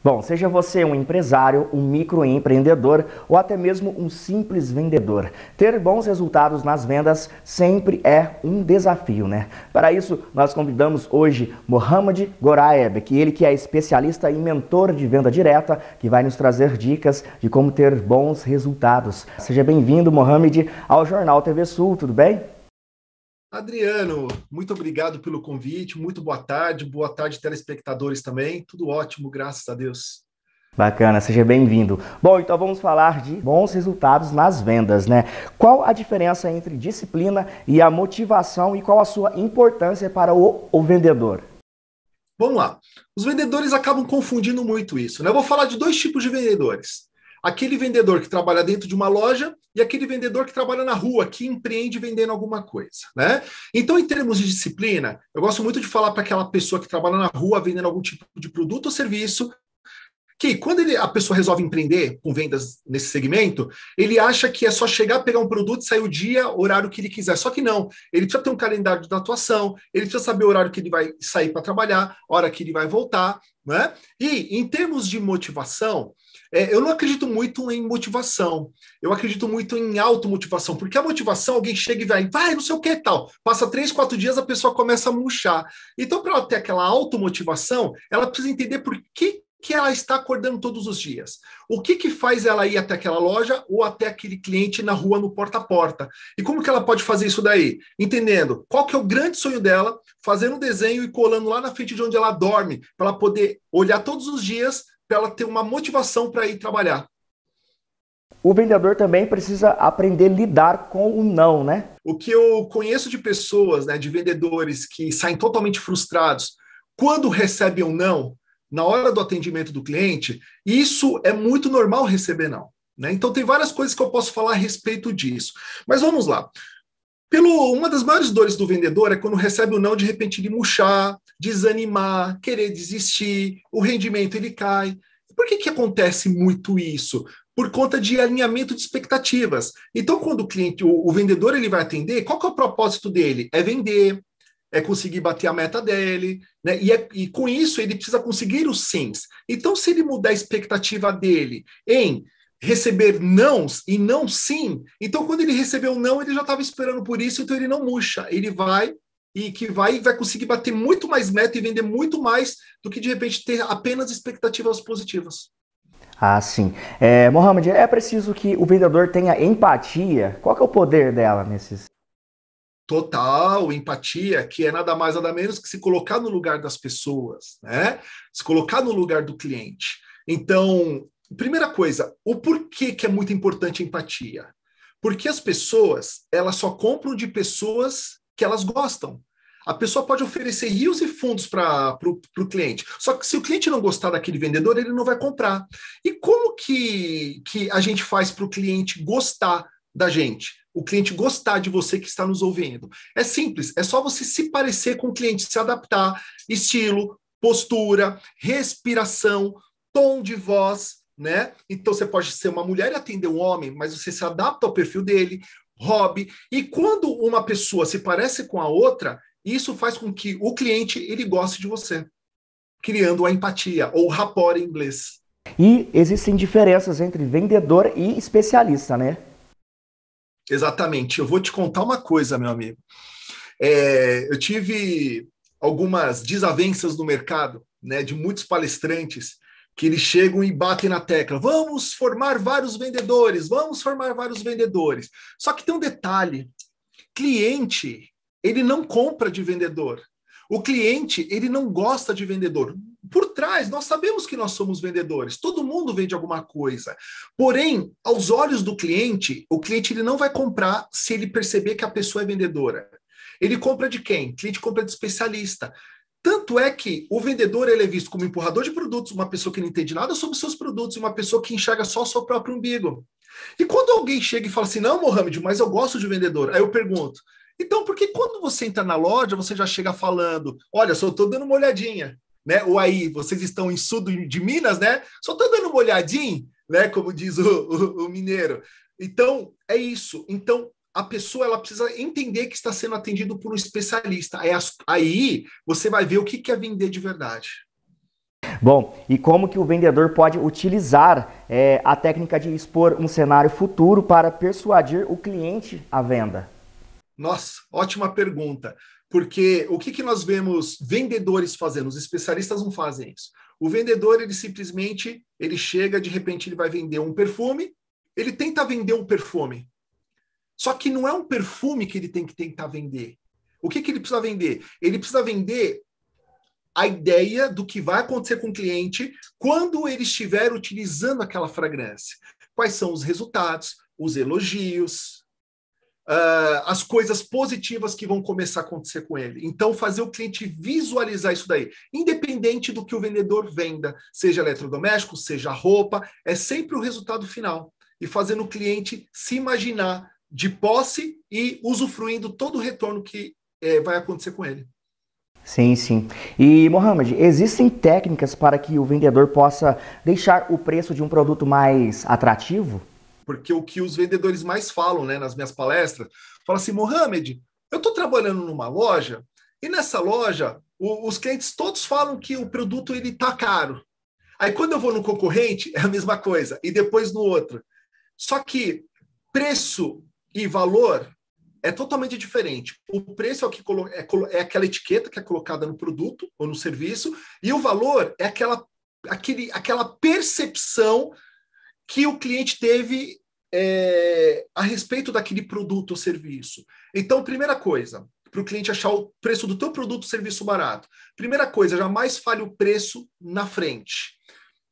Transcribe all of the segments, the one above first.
Bom, seja você um empresário, um microempreendedor ou até mesmo um simples vendedor, ter bons resultados nas vendas sempre é um desafio, né? Para isso, nós convidamos hoje Mohamed Goraeb, que é especialista e mentor de venda direta, que vai nos trazer dicas de como ter bons resultados. Seja bem-vindo, Mohamed, ao Jornal TV Sul, tudo bem? Adriano, muito obrigado pelo convite, muito boa tarde, telespectadores também, tudo ótimo, graças a Deus. Bacana, seja bem-vindo. Bom, então vamos falar de bons resultados nas vendas, né? Qual a diferença entre disciplina e a motivação e qual a sua importância para o vendedor? Vamos lá, os vendedores acabam confundindo muito isso, né? Eu vou falar de dois tipos de vendedores. Aquele vendedor que trabalha dentro de uma loja e aquele vendedor que trabalha na rua, que empreende vendendo alguma coisa, né? Então, em termos de disciplina, eu gosto muito de falar para aquela pessoa que trabalha na rua vendendo algum tipo de produto ou serviço, que quando a pessoa resolve empreender com vendas nesse segmento, ele acha que é só chegar, pegar um produto, sair o dia, horário que ele quiser. Só que não, ele precisa ter um calendário de atuação, ele precisa saber o horário que ele vai sair para trabalhar, a hora que ele vai voltar, né? E em termos de motivação, eu não acredito muito em motivação, eu acredito muito em automotivação, porque a motivação, alguém chega e vai, não sei o que e tal, passa 3, 4 dias, a pessoa começa a murchar. Então, para ela ter aquela automotivação, ela precisa entender por que ela está acordando todos os dias. O que faz ela ir até aquela loja ou até aquele cliente na rua, no porta a porta? E como que ela pode fazer isso daí? Entendendo qual que é o grande sonho dela, fazendo um desenho e colando lá na frente de onde ela dorme, para ela poder olhar todos os dias, para ela ter uma motivação para ir trabalhar. O vendedor também precisa aprender a lidar com o não, né? O que eu conheço de pessoas, né, de vendedores que saem totalmente frustrados quando recebem um não, na hora do atendimento do cliente, isso é muito normal receber não, né? Então tem várias coisas que eu posso falar a respeito disso. Mas vamos lá. Uma das maiores dores do vendedor é quando recebe o não, de repente ele murchar, desanimar, querer desistir, o rendimento ele cai. Por que acontece muito isso? Por conta de alinhamento de expectativas. Então, quando o cliente, o vendedor, ele vai atender, qual que é o propósito dele? É vender, é conseguir bater a meta dele, né? E com isso ele precisa conseguir os sims. Então, se ele mudar a expectativa dele em receber nãos e não sim, então quando ele recebeu um não, ele já estava esperando por isso, então ele não murcha, ele vai conseguir bater muito mais meta e vender muito mais do que de repente ter apenas expectativas positivas. Ah, sim. Mohamed, é preciso que o vendedor tenha empatia. Qual que é o poder dela nesses? Total, empatia, que é nada mais nada menos que se colocar no lugar das pessoas, né? Se colocar no lugar do cliente. Então, primeira coisa, o porquê que é muito importante a empatia? Porque as pessoas, elas só compram de pessoas que elas gostam. A pessoa pode oferecer rios e fundos para o cliente. Só que se o cliente não gostar daquele vendedor, ele não vai comprar. E como que a gente faz para o cliente gostar da gente? O cliente gostar de você que está nos ouvindo? É simples, é só você se parecer com o cliente, se adaptar, estilo, postura, respiração, tom de voz, né? Então você pode ser uma mulher e atender um homem, mas você se adapta ao perfil dele, hobby. E quando uma pessoa se parece com a outra, isso faz com que o cliente ele goste de você, criando a empatia, ou rapport em inglês. E existem diferenças entre vendedor e especialista, né? Exatamente. Eu vou te contar uma coisa, meu amigo. Eu tive algumas desavenças no mercado, né, de muitos palestrantes que eles chegam e batem na tecla. Vamos formar vários vendedores, vamos formar vários vendedores. Só que tem um detalhe. Cliente, ele não compra de vendedor. O cliente, ele não gosta de vendedor. Por trás, nós sabemos que nós somos vendedores. Todo mundo vende alguma coisa. Porém, aos olhos do cliente, o cliente ele não vai comprar se ele perceber que a pessoa é vendedora. Ele compra de quem? O cliente compra de especialista. Tanto é que o vendedor ele é visto como empurrador de produtos, uma pessoa que não entende nada sobre os seus produtos, e uma pessoa que enxerga só o seu próprio umbigo. E quando alguém chega e fala assim, não, Mohamed, mas eu gosto de vendedor, aí eu pergunto, então por que quando você entra na loja, você já chega falando, olha, só estou dando uma olhadinha, né? Ou aí, vocês estão em sul de Minas, né? Só estou dando uma olhadinha, né? Como diz o mineiro. Então, é isso. Então, a pessoa ela precisa entender que está sendo atendido por um especialista. Aí você vai ver o que é vender de verdade. Bom, e como que o vendedor pode utilizar a técnica de expor um cenário futuro para persuadir o cliente à venda? Nossa, ótima pergunta. Porque o que, que nós vemos vendedores fazendo? Os especialistas não fazem isso. O vendedor, ele simplesmente, ele chega, de repente ele vai vender um perfume, ele tenta vender um perfume. Só que não é um perfume que ele tem que tentar vender. O que, que ele precisa vender? Ele precisa vender a ideia do que vai acontecer com o cliente quando ele estiver utilizando aquela fragrância. Quais são os resultados, os elogios, as coisas positivas que vão começar a acontecer com ele. Então, fazer o cliente visualizar isso daí, independente do que o vendedor venda, seja eletrodoméstico, seja roupa, é sempre o resultado final. E fazendo o cliente se imaginar de posse e usufruindo todo o retorno que vai acontecer com ele. Sim, sim. E, Mohamed, existem técnicas para que o vendedor possa deixar o preço de um produto mais atrativo? Porque o que os vendedores mais falam, né, nas minhas palestras, falam assim, Mohamed, eu estou trabalhando numa loja e nessa loja os clientes todos falam que o produto ele está caro. Aí quando eu vou no concorrente é a mesma coisa e depois no outro. Só que preço e valor é totalmente diferente. O preço é, o que é aquela etiqueta que é colocada no produto ou no serviço, e o valor é aquela percepção que o cliente teve a respeito daquele produto ou serviço. Então, primeira coisa, para o cliente achar o preço do teu produto ou serviço barato. Primeira coisa, jamais fale o preço na frente.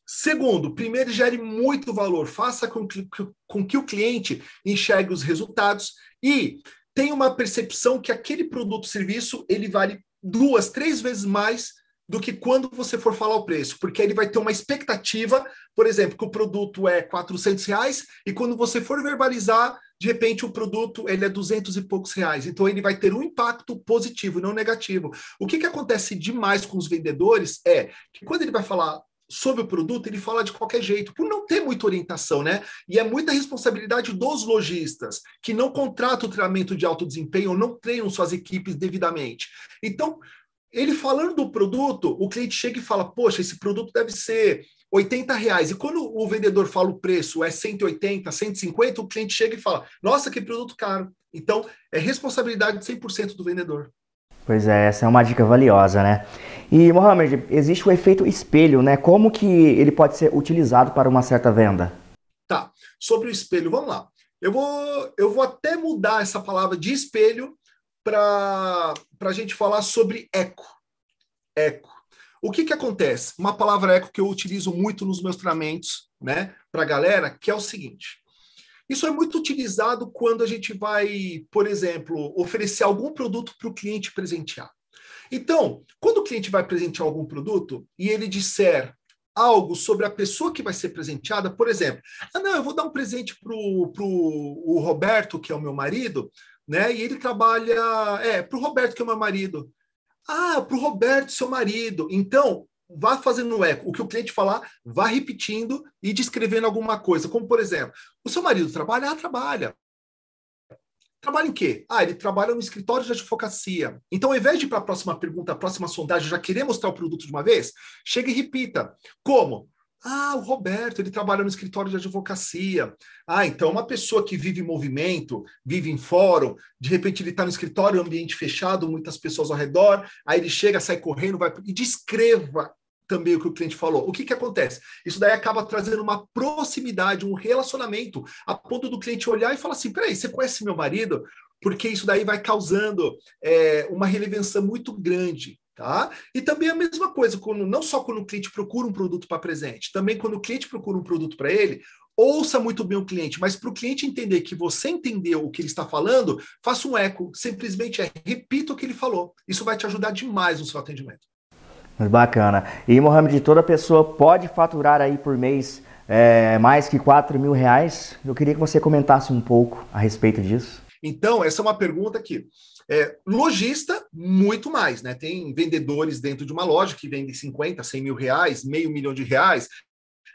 Segundo, primeiro, gere muito valor, faça com que o cliente enxergue os resultados e tenha uma percepção que aquele produto ou serviço ele vale 2, 3 vezes mais do que quando você for falar o preço, porque ele vai ter uma expectativa, por exemplo, que o produto é R$ 400 e quando você for verbalizar, de repente o produto ele é 200 e poucos reais. Então ele vai ter um impacto positivo, não negativo. O que acontece demais com os vendedores é que quando ele vai falar sobre o produto, ele fala de qualquer jeito, por não ter muita orientação, né? E é muita responsabilidade dos lojistas, que não contratam o treinamento de alto desempenho ou não treinam suas equipes devidamente. Então, ele falando do produto, o cliente chega e fala, poxa, esse produto deve ser R$ 80. E quando o vendedor fala o preço é 180, 150, o cliente chega e fala, nossa, que produto caro. Então, é responsabilidade de 100% do vendedor. Pois é, essa é uma dica valiosa, né? E, Mohamed, existe o efeito espelho, né? Como que ele pode ser utilizado para uma certa venda? Tá, sobre o espelho, vamos lá. Eu vou até mudar essa palavra de espelho para a gente falar sobre eco. Eco. O que acontece? Uma palavra eco que eu utilizo muito nos meus treinamentos, né, para a galera, que é o seguinte. Isso é muito utilizado quando a gente vai, por exemplo, oferecer algum produto para o cliente presentear. Então, quando o cliente vai presentear algum produto e ele disser algo sobre a pessoa que vai ser presenteada, por exemplo, não, eu vou dar um presente para o Roberto, que é o meu marido, né? E ele trabalha, para o Roberto, que é o meu marido. Ah, para o Roberto, seu marido. Então, vá fazendo eco. O que o cliente falar, vá repetindo e descrevendo alguma coisa. Como, por exemplo, o seu marido trabalha? Ah, trabalha. Trabalha em quê? Ah, ele trabalha no escritório de advocacia. Então, ao invés de ir para a próxima pergunta, a próxima sondagem, já querer mostrar o produto de uma vez, chega e repita. Como? Ah, o Roberto, ele trabalha no escritório de advocacia. Ah, então uma pessoa que vive em movimento, vive em fórum, de repente ele está no escritório, ambiente fechado, muitas pessoas ao redor, aí ele chega, sai correndo, vai e descreva também o que o cliente falou. O que acontece? Isso daí acaba trazendo uma proximidade, um relacionamento, a ponto do cliente olhar e falar assim, peraí, você conhece meu marido? Porque isso daí vai causando uma relevância muito grande. Tá? E também a mesma coisa, não só quando o cliente procura um produto para presente, também quando o cliente procura um produto para ele, ouça muito bem o cliente, mas para o cliente entender que você entendeu o que ele está falando, faça um eco, simplesmente repita o que ele falou. Isso vai te ajudar demais no seu atendimento. Bacana. E, Mohamed, toda pessoa pode faturar aí por mês mais que R$ 4.000? Eu queria que você comentasse um pouco a respeito disso. Então, essa é uma pergunta que lojista, muito mais, né? Tem vendedores dentro de uma loja que vendem 50, 100 mil reais, meio milhão de reais,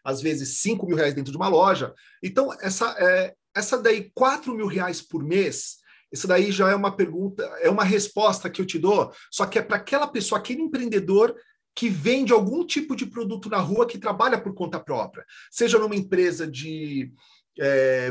às vezes 5 mil reais dentro de uma loja. Então, essa daí, 4 mil reais por mês, isso daí já é uma pergunta, é uma resposta que eu te dou, só que é para aquela pessoa, aquele empreendedor que vende algum tipo de produto na rua, que trabalha por conta própria, seja numa empresa de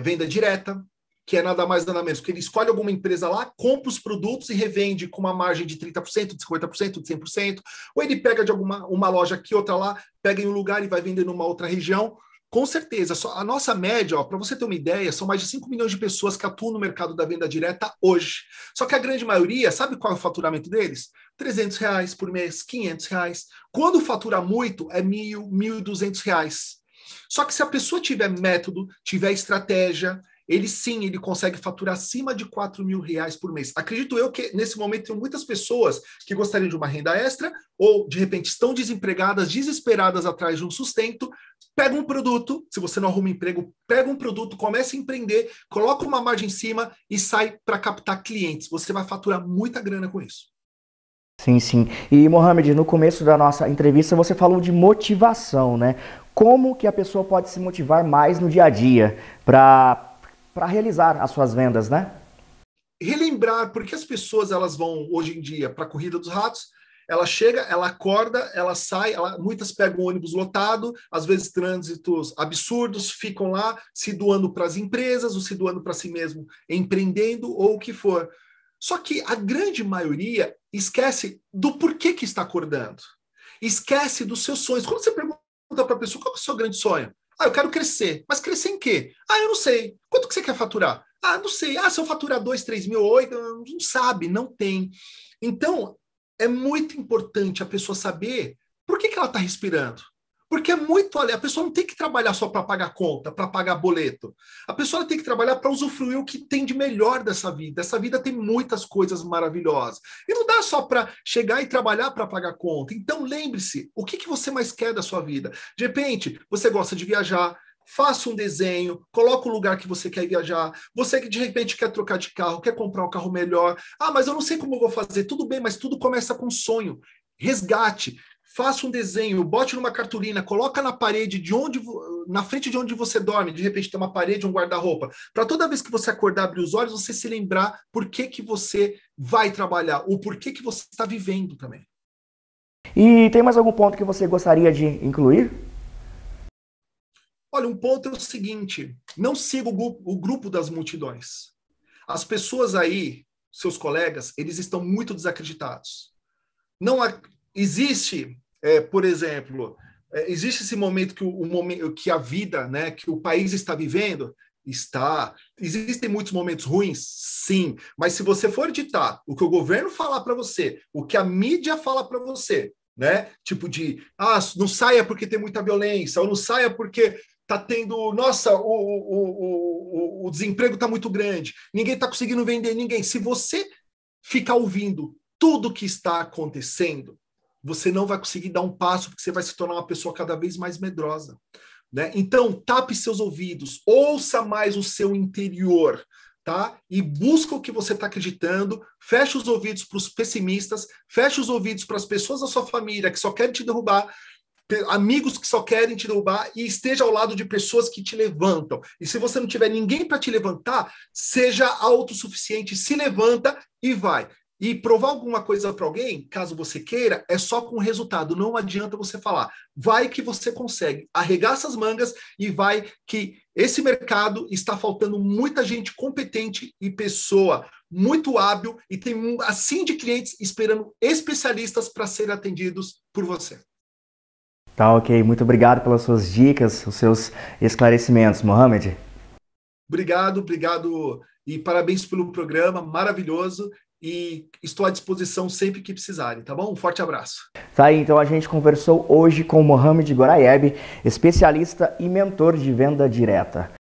venda direta, que é nada mais nada menos, que ele escolhe alguma empresa lá, compra os produtos e revende com uma margem de 30%, de 50%, de 100%, ou ele pega de uma loja aqui, outra lá, pega em um lugar e vai vender numa outra região. Com certeza, a nossa média, para você ter uma ideia, são mais de 5 milhões de pessoas que atuam no mercado da venda direta hoje. Só que a grande maioria, sabe qual é o faturamento deles? R$ 300 por mês, R$ 500. Quando fatura muito, é R$ 1.200. Só que se a pessoa tiver método, tiver estratégia, ele consegue faturar acima de R$ 4.000 por mês. Acredito eu que nesse momento tem muitas pessoas que gostariam de uma renda extra ou de repente estão desempregadas, desesperadas atrás de um sustento. Pega um produto, se você não arruma emprego, pega um produto, comece a empreender, coloca uma margem em cima e sai para captar clientes. Você vai faturar muita grana com isso. Sim, sim. E, Mohamed, no começo da nossa entrevista você falou de motivação, né? Como que a pessoa pode se motivar mais no dia a dia para realizar as suas vendas, né? Relembrar, porque as pessoas elas vão hoje em dia para a corrida dos ratos, ela chega, ela acorda, ela sai, muitas pegam o ônibus lotado, às vezes trânsitos absurdos, ficam lá se doando para as empresas, ou se doando para si mesmo, empreendendo ou o que for. Só que a grande maioria esquece do porquê que está acordando. Esquece dos seus sonhos. Quando você pergunta para a pessoa, qual é o seu grande sonho? Eu quero crescer. Mas crescer em quê? Eu não sei. Quanto que você quer faturar? Não sei. Se eu faturar 2, 3 mil, 8, não sabe, não tem. Então, é muito importante a pessoa saber por que ela está respirando. Porque é muito além. A pessoa não tem que trabalhar só para pagar conta, para pagar boleto. A pessoa tem que trabalhar para usufruir o que tem de melhor dessa vida. Essa vida tem muitas coisas maravilhosas. E não dá só para chegar e trabalhar para pagar conta. Então, lembre-se, o que você mais quer da sua vida? De repente, você gosta de viajar, faça um desenho, coloca o lugar que você quer viajar. Você que de repente quer trocar de carro, quer comprar um carro melhor. Mas eu não sei como eu vou fazer. Tudo bem, mas tudo começa com sonho. Resgate. Faça um desenho, bote numa cartolina, coloca na parede na frente de onde você dorme, de repente tem uma parede, um guarda-roupa, para toda vez que você acordar, abrir os olhos, você se lembrar por que você vai trabalhar, ou por que você está vivendo também. E tem mais algum ponto que você gostaria de incluir? Olha, um ponto é o seguinte, não siga o grupo das multidões. As pessoas aí, seus colegas, eles estão muito desacreditados. Não existe... por exemplo, existe esse momento que a vida, né, que o país está vivendo, existem muitos momentos ruins, sim, mas se você for ditar o que o governo falar para você, o que a mídia fala para você, né, tipo de, não saia porque tem muita violência, ou não saia porque está tendo, nossa, o desemprego está muito grande, ninguém está conseguindo vender ninguém. Se você ficar ouvindo tudo que está acontecendo, você não vai conseguir dar um passo, porque você vai se tornar uma pessoa cada vez mais medrosa, né? Então, tape seus ouvidos, ouça mais o seu interior, tá? E busca o que você está acreditando, feche os ouvidos para os pessimistas, feche os ouvidos para as pessoas da sua família que só querem te derrubar, amigos que só querem te derrubar, e esteja ao lado de pessoas que te levantam. E se você não tiver ninguém para te levantar, seja autossuficiente, se levanta e vai. E provar alguma coisa para alguém, caso você queira, é só com resultado. Não adianta você falar. Vai que você consegue. Arregaça as mangas e vai que esse mercado está faltando muita gente competente e pessoa muito hábil e tem assim de clientes esperando especialistas para serem atendidos por você. Tá, ok. Muito obrigado pelas suas dicas, os seus esclarecimentos, Mohamed. Obrigado e parabéns pelo programa, maravilhoso. E estou à disposição sempre que precisarem, tá bom? Um forte abraço. Tá aí, então a gente conversou hoje com o Mohamed Goraieb, especialista e mentor de venda direta.